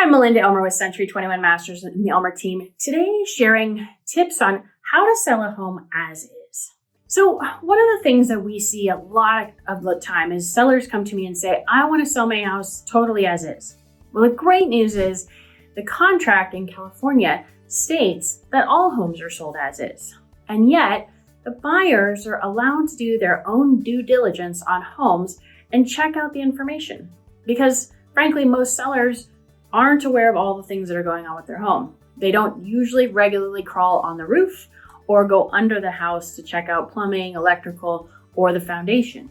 Hi, Melinda, Elmer with Century 21 Masters and the Elmer team. Today, sharing tips on how to sell a home as is. So one of the things that we see a lot of the time is sellers come to me and say, I want to sell my house totally as is. Well, the great news is the contract in California states that all homes are sold as is. And yet, the buyers are allowed to do their own due diligence on homes and check out the information. Because frankly, most sellers aren't aware of all the things that are going on with their home. They don't usually regularly crawl on the roof or go under the house to check out plumbing, electrical, or the foundation.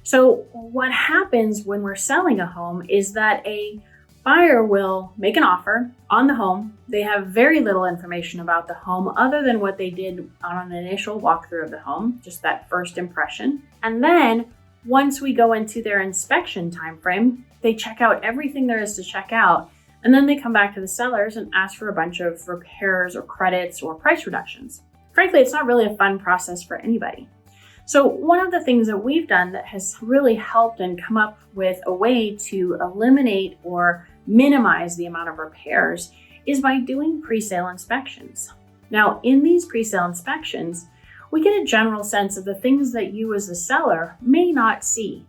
So what happens when we're selling a home is that a buyer will make an offer on the home. They have very little information about the home other than what they did on an initial walkthrough of the home, just that first impression. And then once we go into their inspection timeframe, they check out everything there is to check out, and then they come back to the sellers and ask for a bunch of repairs or credits or price reductions. Frankly, it's not really a fun process for anybody. So one of the things that we've done that has really helped and come up with a way to eliminate or minimize the amount of repairs is by doing pre-sale inspections. Now, in these pre-sale inspections, we get a general sense of the things that you as the seller may not see.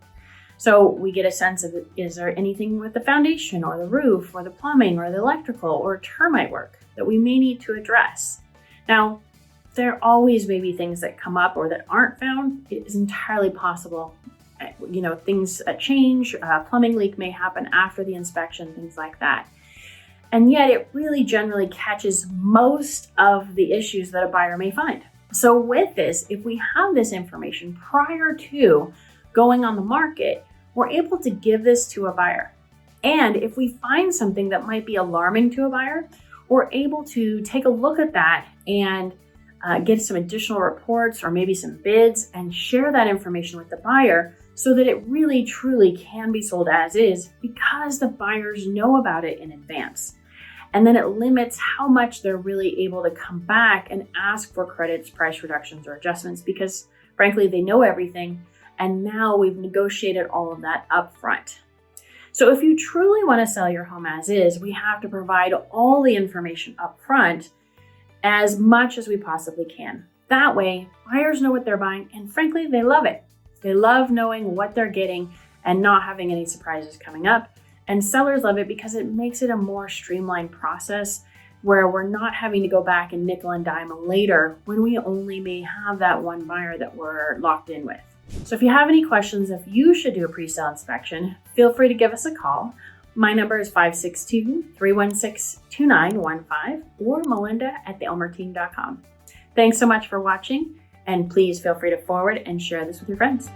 So we get a sense of, is there anything with the foundation or the roof or the plumbing or the electrical or termite work that we may need to address? Now, there always may be things that come up or that aren't found. It is entirely possible. Things change, plumbing leak may happen after the inspection, things like that. And yet it really generally catches most of the issues that a buyer may find. So with this, if we have this information prior to going on the market, we're able to give this to a buyer. And if we find something that might be alarming to a buyer, we're able to take a look at that and get some additional reports or maybe some bids and share that information with the buyer so that it really truly can be sold as is because the buyers know about it in advance. And then it limits how much they're really able to come back and ask for credits, price reductions, or adjustments because frankly, they know everything. And now we've negotiated all of that up front. So if you truly want to sell your home as is, we have to provide all the information up front as much as we possibly can. That way, buyers know what they're buying, and frankly, they love it. They love knowing what they're getting and not having any surprises coming up. And sellers love it because it makes it a more streamlined process where we're not having to go back and nickel and dime later when we only may have that one buyer that we're locked in with. So if you have any questions if you should do a pre-sale inspection, feel free to give us a call. My number is 562-316-2915 or melinda@theelmerteam.com. Thanks so much for watching, and please feel free to forward and share this with your friends.